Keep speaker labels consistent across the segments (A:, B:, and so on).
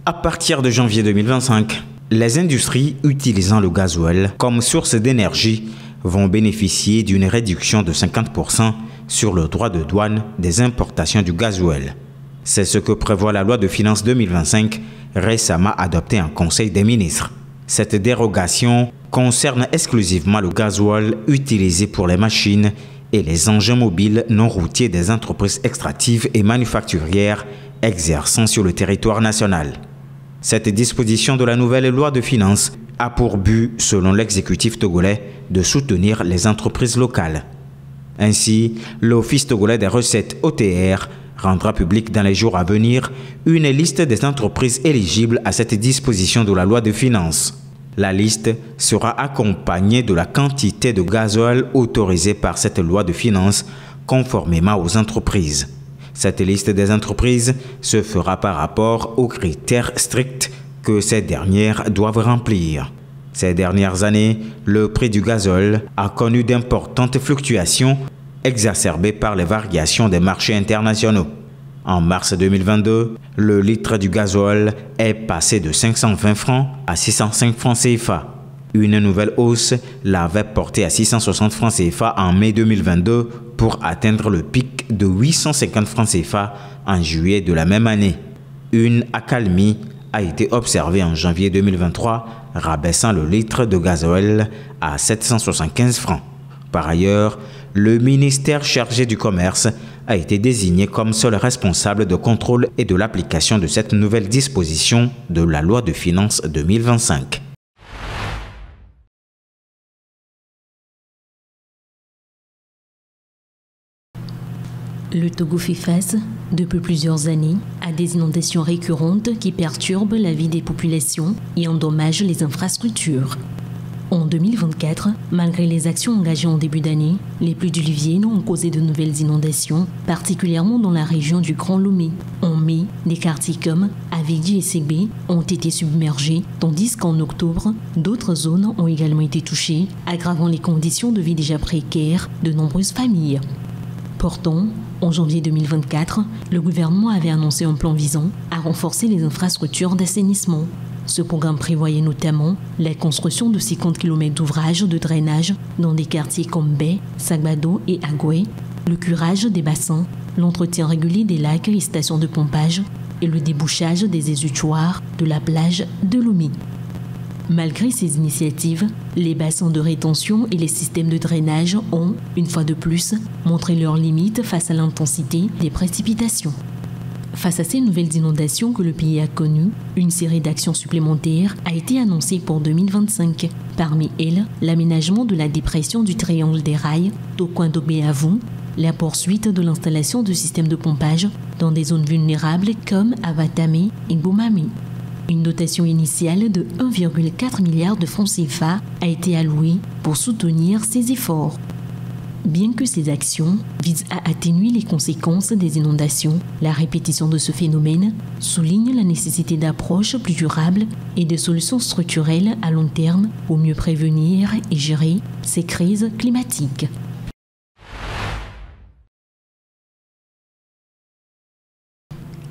A: À partir de janvier 2025, les industries utilisant le gasoil comme source d'énergie vont bénéficier d'une réduction de 50% sur le droit de douane des importations du gasoil. C'est ce que prévoit la loi de finances 2025 récemment adoptée en Conseil des ministres. Cette dérogation concerne exclusivement le gasoil utilisé pour les machines et les engins mobiles non routiers des entreprises extractives et manufacturières exerçant sur le territoire national. Cette disposition de la nouvelle loi de finances a pour but, selon l'exécutif togolais, de soutenir les entreprises locales. Ainsi, l'Office togolais des recettes OTR rendra public dans les jours à venir une liste des entreprises éligibles à cette disposition de la loi de finances. La liste sera accompagnée de la quantité de gasoil autorisée par cette loi de finances conformément aux entreprises. Cette liste des entreprises se fera par rapport aux critères stricts que ces dernières doivent remplir. Ces dernières années, le prix du gasoil a connu d'importantes fluctuations exacerbées par les variations des marchés internationaux. En mars 2022, le litre du gasoil est passé de 520 francs à 605 francs CFA. Une nouvelle hausse l'avait porté à 660 francs CFA en mai 2022 pour atteindre le pic de 850 francs CFA en juillet de la même année. Une accalmie a été observée en janvier 2023, rabaissant le litre de gasoil à 775 francs. Par ailleurs, le ministère chargé du commerce a été désigné comme seul responsable de contrôle et de l'application de cette nouvelle disposition de la loi de finances 2025.
B: Le Togo fait face, depuis plusieurs années, à des inondations récurrentes qui perturbent la vie des populations et endommagent les infrastructures. En 2024, malgré les actions engagées en début d'année, les pluies diluviennes ont causé de nouvelles inondations, particulièrement dans la région du Grand Lomé. En mai, des quartiers comme Avedi et Ségbé ont été submergés, tandis qu'en octobre, d'autres zones ont également été touchées, aggravant les conditions de vie déjà précaires de nombreuses familles. Pourtant, en janvier 2024, le gouvernement avait annoncé un plan visant à renforcer les infrastructures d'assainissement. Ce programme prévoyait notamment la construction de 50 km d'ouvrages de drainage dans des quartiers comme Bay, Sagbado et Agoué, le curage des bassins, l'entretien régulier des lacs et stations de pompage et le débouchage des exutoires de la plage de Lomé. Malgré ces initiatives, les bassins de rétention et les systèmes de drainage ont, une fois de plus, montré leurs limites face à l'intensité des précipitations. Face à ces nouvelles inondations que le pays a connues, une série d'actions supplémentaires a été annoncée pour 2025. Parmi elles, l'aménagement de la dépression du triangle des rails au coin d'Obéavou, la poursuite de l'installation de systèmes de pompage dans des zones vulnérables comme Avatame et Boumamé. Une dotation initiale de 1,4 milliard de francs CFA a été allouée pour soutenir ces efforts. Bien que ces actions visent à atténuer les conséquences des inondations, la répétition de ce phénomène souligne la nécessité d'approches plus durables et de solutions structurelles à long terme pour mieux prévenir et gérer ces crises climatiques.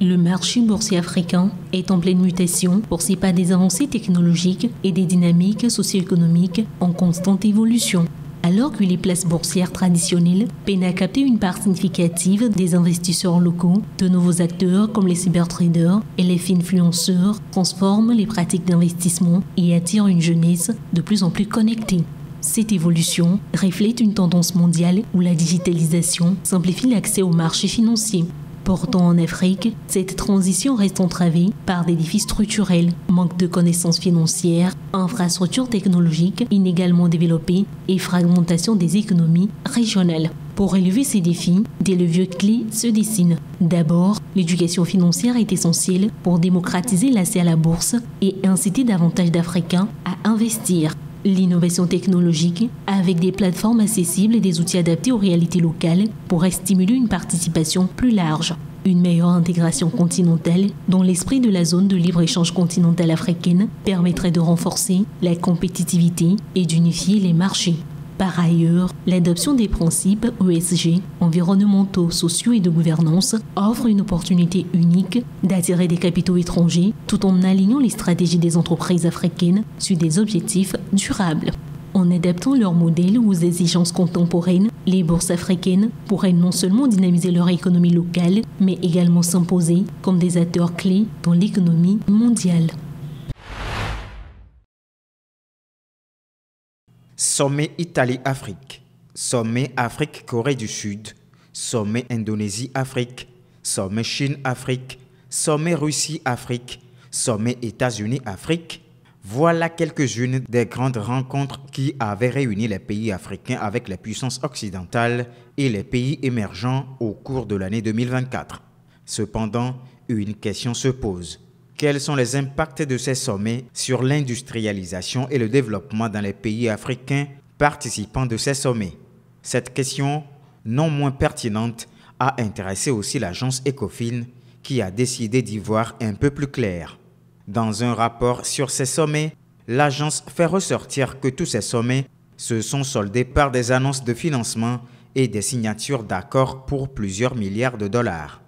B: Le marché boursier africain est en pleine mutation pour ses pas des avancées technologiques et des dynamiques socio-économiques en constante évolution. Alors que les places boursières traditionnelles peinent à capter une part significative des investisseurs locaux, de nouveaux acteurs comme les cybertraders et les influenceurs transforment les pratiques d'investissement et attirent une jeunesse de plus en plus connectée. Cette évolution reflète une tendance mondiale où la digitalisation simplifie l'accès aux marchés financiers. Pourtant, en Afrique, cette transition reste entravée par des défis structurels, manque de connaissances financières, infrastructures technologiques inégalement développées et fragmentation des économies régionales. Pour relever ces défis, des leviers clés se dessinent. D'abord, l'éducation financière est essentielle pour démocratiser l'accès à la bourse et inciter davantage d'Africains à investir. L'innovation technologique, avec des plateformes accessibles et des outils adaptés aux réalités locales, pourrait stimuler une participation plus large. Une meilleure intégration continentale dans l'esprit de la zone de libre-échange continentale africaine permettrait de renforcer la compétitivité et d'unifier les marchés. Par ailleurs, l'adoption des principes ESG, environnementaux, sociaux et de gouvernance, offre une opportunité unique d'attirer des capitaux étrangers tout en alignant les stratégies des entreprises africaines sur des objectifs durables. En adaptant leur modèle aux exigences contemporaines, les bourses africaines pourraient non seulement dynamiser leur économie locale, mais également s'imposer comme des acteurs clés dans l'économie mondiale.
A: Sommet Italie-Afrique, sommet Afrique-Corée du Sud, sommet Indonésie-Afrique, sommet Chine-Afrique, sommet Russie-Afrique, sommet États-Unis-Afrique. Voilà quelques-unes des grandes rencontres qui avaient réuni les pays africains avec les puissances occidentales et les pays émergents au cours de l'année 2024. Cependant, une question se pose. Quels sont les impacts de ces sommets sur l'industrialisation et le développement dans les pays africains participants de ces sommets? Cette question, non moins pertinente, a intéressé aussi l'agence Ecofin qui a décidé d'y voir un peu plus clair. Dans un rapport sur ces sommets, l'agence fait ressortir que tous ces sommets se sont soldés par des annonces de financement et des signatures d'accords pour plusieurs milliards de dollars.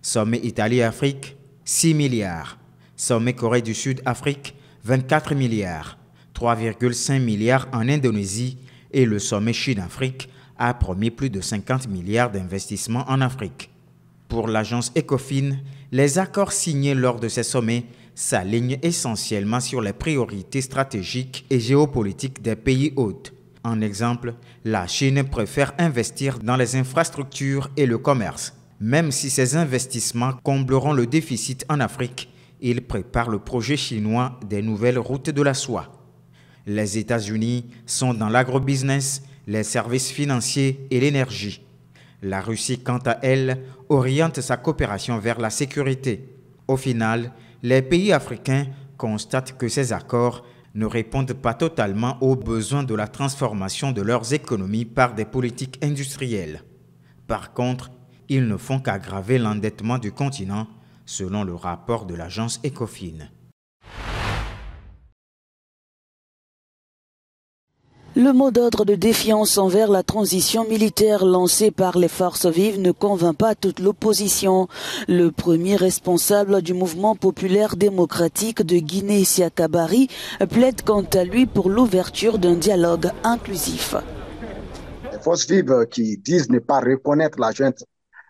A: Sommet Italie-Afrique, 6 milliards. Sommet Corée du Sud-Afrique, 24 milliards. 3,5 milliards en Indonésie et le sommet Chine-Afrique a promis plus de 50 milliards d'investissements en Afrique. Pour l'agence Ecofin, les accords signés lors de ces sommets s'alignent essentiellement sur les priorités stratégiques et géopolitiques des pays hôtes. En exemple, la Chine préfère investir dans les infrastructures et le commerce. Même si ces investissements combleront le déficit en Afrique, ils préparent le projet chinois des nouvelles routes de la soie. Les États-Unis sont dans l'agrobusiness, les services financiers et l'énergie. La Russie, quant à elle, oriente sa coopération vers la sécurité. Au final, les pays africains constatent que ces accords ne répondent pas totalement aux besoins de la transformation de leurs économies par des politiques industrielles. Par contre, ils ne font qu'aggraver l'endettement du continent, selon le rapport de l'agence Ecofin.
C: Le mot d'ordre de défiance envers la transition militaire lancée par les forces vives ne convainc pas toute l'opposition. Le premier responsable du mouvement populaire démocratique de Guinée, Siaka Barry, plaide quant à lui pour l'ouverture d'un dialogue inclusif.
D: Les forces vives qui disent ne pas reconnaître la junte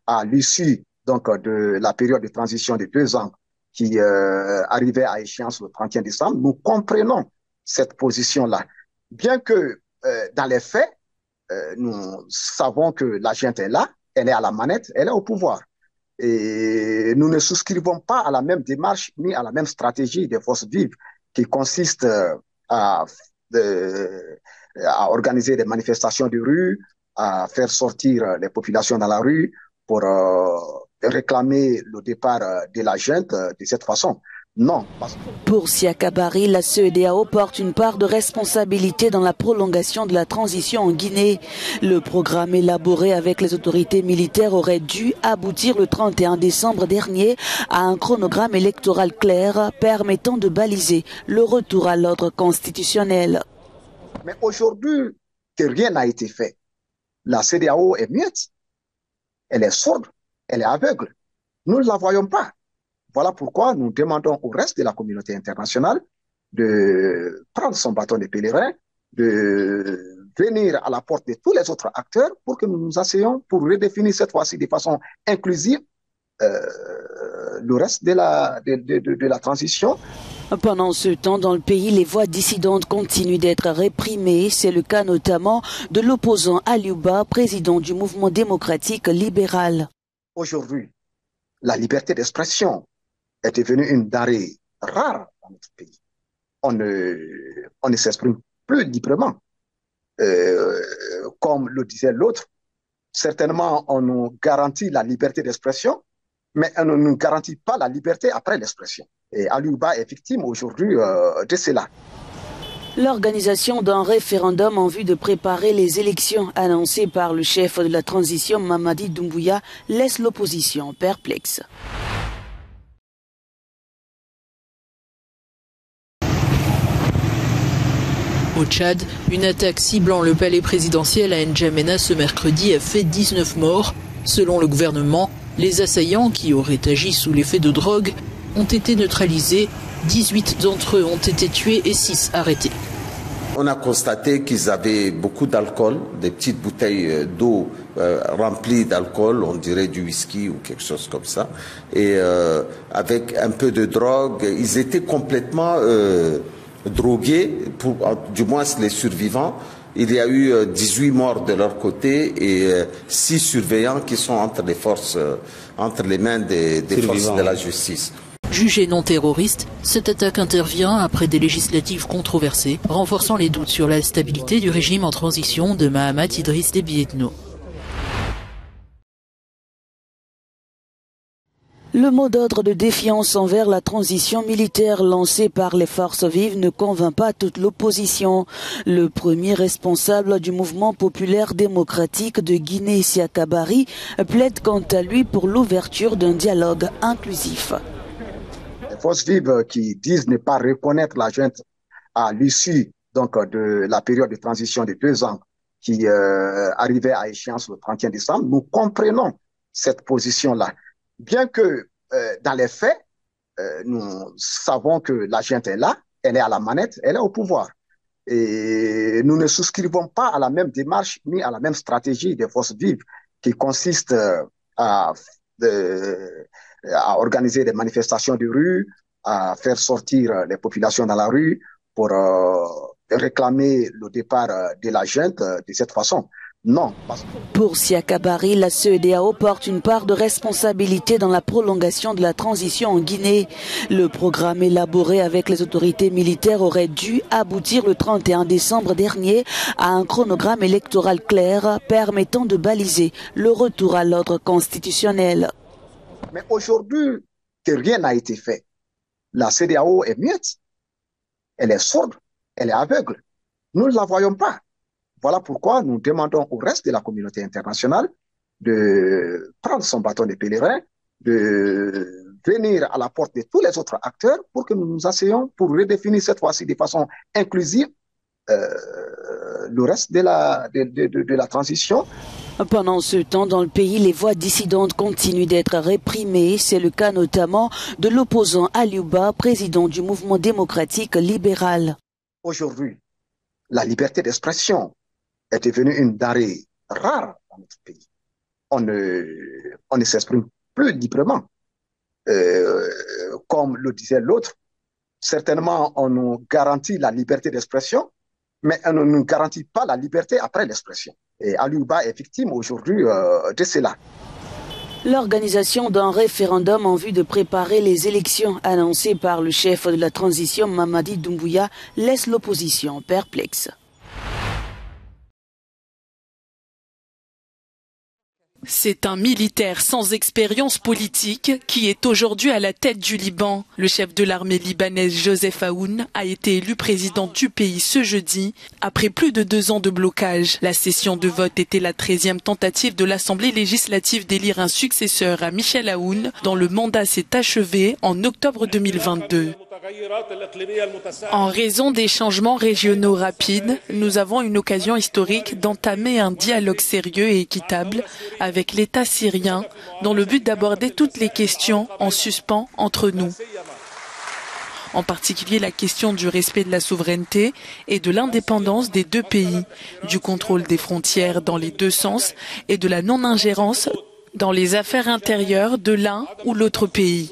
D: à l'issue de la période de transition de 2 ans qui arrivait à échéance le 31 décembre, nous comprenons cette position-là. Bien que dans les faits, nous savons que la junte est là, elle est à la manette, elle est au pouvoir. Et nous ne souscrivons pas à la même démarche ni à la même stratégie des forces vives qui consiste à organiser des manifestations de rue, à faire sortir les populations dans la rue pour réclamer le départ de la junte de cette façon. Non.
C: Pour Siaka Barry, la CEDEAO porte une part de responsabilité dans la prolongation de la transition en Guinée. Le programme élaboré avec les autorités militaires aurait dû aboutir le 31 décembre dernier à un chronogramme électoral clair permettant de baliser le retour à l'ordre constitutionnel.
D: Mais aujourd'hui, que rien n'a été fait. La CEDEAO est muette, elle est sourde, elle est aveugle. Nous ne la voyons pas. Voilà pourquoi nous demandons au reste de la communauté internationale de prendre son bâton de pèlerin, de venir à la porte de tous les autres acteurs pour que nous nous asseyions pour redéfinir cette fois-ci de façon inclusive le reste de la transition.
C: Pendant ce temps, dans le pays, les voix dissidentes continuent d'être réprimées. C'est le cas notamment de l'opposant Aliouba, président du mouvement démocratique libéral.
D: Aujourd'hui, la liberté d'expression est devenue une denrée rare dans notre pays. On ne s'exprime plus librement. Comme le disait l'autre, certainement on nous garantit la liberté d'expression, mais on ne nous garantit pas la liberté après l'expression. Et Aliouba est victime aujourd'hui de cela.
C: L'organisation d'un référendum en vue de préparer les élections annoncées par le chef de la transition, Mamadi Doumbouya, laisse l'opposition perplexe.
E: Au Tchad, une attaque ciblant le palais présidentiel à N'Djamena ce mercredi a fait 19 morts. Selon le gouvernement, les assaillants, qui auraient agi sous l'effet de drogue, ont été neutralisés. 18 d'entre eux ont été tués et 6 arrêtés.
F: On a constaté qu'ils avaient beaucoup d'alcool, des petites bouteilles d'eau remplies d'alcool, on dirait du whisky ou quelque chose comme ça. Et avec un peu de drogue, ils étaient complètement drogués, du moins les survivants. Il y a eu 18 morts de leur côté et 6 surveillants qui sont entre les mains des forces de la justice.
E: Jugé non terroriste, cette attaque intervient après des législatives controversées, renforçant les doutes sur la stabilité du régime en transition de Mahamat Idriss Déby Itno.
C: Le mot d'ordre de défiance envers la transition militaire lancé par les forces vives ne convainc pas toute l'opposition. Le premier responsable du mouvement populaire démocratique de Guinée, Siaka Barry, plaide quant à lui pour l'ouverture d'un dialogue inclusif.
D: Les forces vives qui disent ne pas reconnaître la junte à l'issue de la période de transition de 2 ans qui arrivait à échéance le 31 décembre, nous comprenons cette position-là. Bien que dans les faits, nous savons que la junte est là, elle est à la manette, elle est au pouvoir. Et nous ne souscrivons pas à la même démarche ni à la même stratégie des forces vives qui consiste à organiser des manifestations de rue, à faire sortir les populations dans la rue pour réclamer le départ de la junte de cette façon. Non.
C: Pour Siaka Barry, la CEDEAO porte une part de responsabilité dans la prolongation de la transition en Guinée. Le programme élaboré avec les autorités militaires aurait dû aboutir le 31 décembre dernier à un chronogramme électoral clair permettant de baliser le retour à l'ordre constitutionnel.
D: Mais aujourd'hui, que rien n'a été fait. La CEDEAO est muette, elle est sourde, elle est aveugle. Nous ne la voyons pas. Voilà pourquoi nous demandons au reste de la communauté internationale de prendre son bâton de pèlerin, de venir à la porte de tous les autres acteurs pour que nous nous asseyions pour redéfinir cette fois-ci de façon inclusive le reste de la transition.
C: Pendant ce temps, dans le pays, les voix dissidentes continuent d'être réprimées. C'est le cas notamment de l'opposant Aliouba, président du mouvement démocratique libéral.
D: Aujourd'hui, la liberté d'expression est devenue une denrée rare dans notre pays. On ne s'exprime plus librement. Comme le disait l'autre, certainement on nous garantit la liberté d'expression, mais on ne nous garantit pas la liberté après l'expression. Et Aliouba est victime aujourd'hui de cela.
C: L'organisation d'un référendum en vue de préparer les élections annoncées par le chef de la transition, Mamadi Doumbouya, laisse l'opposition perplexe.
G: C'est un militaire sans expérience politique qui est aujourd'hui à la tête du Liban. Le chef de l'armée libanaise Joseph Aoun a été élu président du pays ce jeudi après plus de 2 ans de blocage. La session de vote était la 13e tentative de l'Assemblée législative d'élire un successeur à Michel Aoun dont le mandat s'est achevé en octobre 2022. En raison des changements régionaux rapides, nous avons une occasion historique d'entamer un dialogue sérieux et équitable avec l'État syrien dans le but d'aborder toutes les questions en suspens entre nous. En particulier la question du respect de la souveraineté et de l'indépendance des 2 pays, du contrôle des frontières dans les 2 sens et de la non-ingérence dans les affaires intérieures de l'un ou l'autre pays.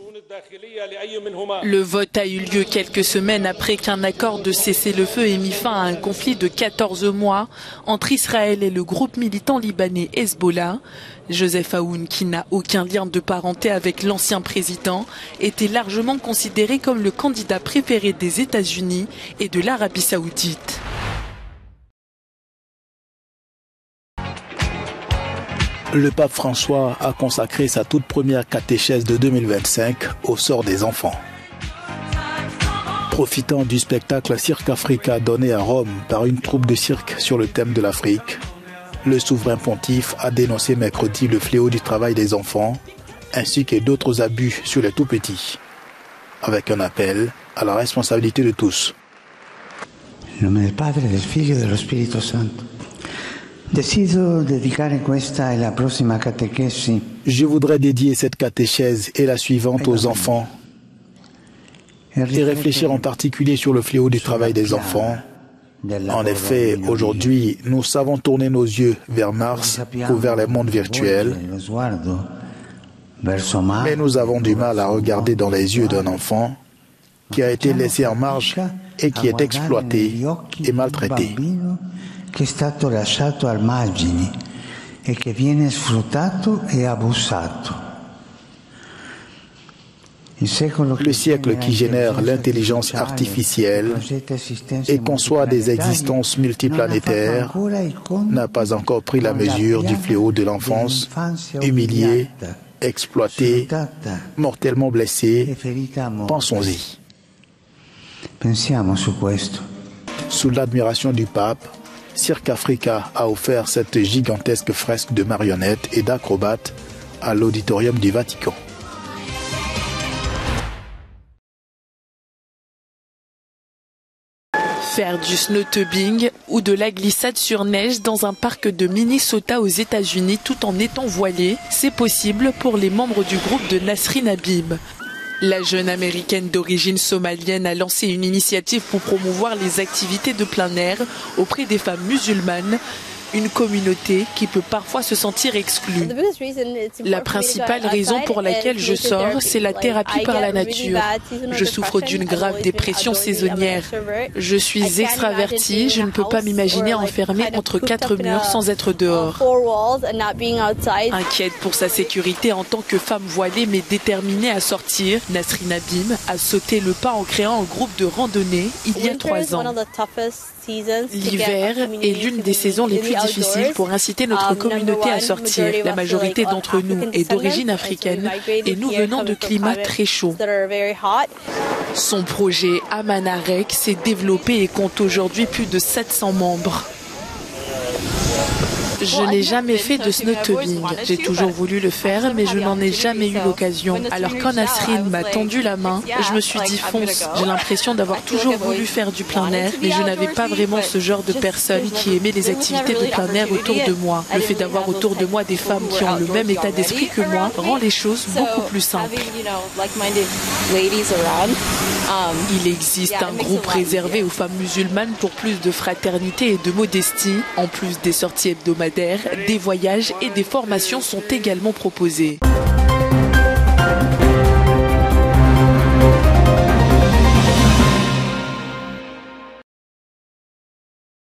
G: Le vote a eu lieu quelques semaines après qu'un accord de cessez-le-feu ait mis fin à un conflit de 14 mois entre Israël et le groupe militant libanais Hezbollah. Joseph Aoun, qui n'a aucun lien de parenté avec l'ancien président, était largement considéré comme le candidat préféré des États-Unis et de l'Arabie saoudite.
H: Le pape François a consacré sa toute première catéchèse de 2025 au sort des enfants. Profitant du spectacle Cirque Africa donné à Rome par une troupe de cirque sur le thème de l'Afrique, le souverain pontife a dénoncé mercredi le fléau du travail des enfants ainsi que d'autres abus sur les tout-petits, avec un appel à la responsabilité de tous.
I: nome del Padre, del Figlio e dello Spirito Santo. Decido dedicare questa e la prossima catechesi.
H: Je voudrais dédier cette catéchèse et la suivante aux enfants et réfléchir en particulier sur le fléau du travail des enfants. En effet, aujourd'hui, nous savons tourner nos yeux vers Mars ou vers les mondes virtuels, mais nous avons du mal à regarder dans les yeux d'un enfant qui a été laissé en marge et qui est exploité et maltraité.
I: Che è stato lasciato al margine e che viene sfruttato e abusato.
H: Le siècle qui génère l'intelligence artificielle et conçoit des existences multiplanétaires n'a pas encore pris la mesure du fléau de l'enfance, humiliée, exploitée, mortellement blessée. Pensons-y. Sous l'admiration du pape, Cirque Africa a offert cette gigantesque fresque de marionnettes et d'acrobates à l'auditorium du Vatican.
G: Faire du snowtubing ou de la glissade sur neige dans un parc de Minnesota aux États-Unis tout en étant voilé, c'est possible pour les membres du groupe de Nasrin Habib. La jeune américaine d'origine somalienne a lancé une initiative pour promouvoir les activités de plein air auprès des femmes musulmanes, une communauté qui peut parfois se sentir exclue. La principale raison pour laquelle je sors, c'est la thérapie par la nature. Je souffre d'une grave dépression saisonnière. Je suis extravertie, je ne peux pas m'imaginer enfermée entre quatre murs sans être dehors. Inquiète pour sa sécurité en tant que femme voilée mais déterminée à sortir, Nasrin Habib a sauté le pas en créant un groupe de randonnée il y a 3 ans. L'hiver est l'une des saisons les plus difficiles pour inciter notre communauté à sortir. La majorité d'entre nous est d'origine africaine et nous venons de climats très chauds. Son projet Amanarek s'est développé et compte aujourd'hui plus de 700 membres. Je n'ai jamais fait de snowtubing. J'ai toujours voulu le faire, mais je n'en ai jamais eu l'occasion. Alors quand Nasrin m'a tendu la main, je me suis dit fonce. J'ai l'impression d'avoir toujours voulu faire du plein air, mais je n'avais pas vraiment ce genre de personnes qui aimaient les activités de plein air autour de moi. Le fait d'avoir autour de moi des femmes qui ont le même état d'esprit que moi rend les choses beaucoup plus simples. Il existe un groupe réservé aux femmes musulmanes pour plus de fraternité et de modestie. En plus des sorties hebdomadaires, des voyages et des formations sont également proposés.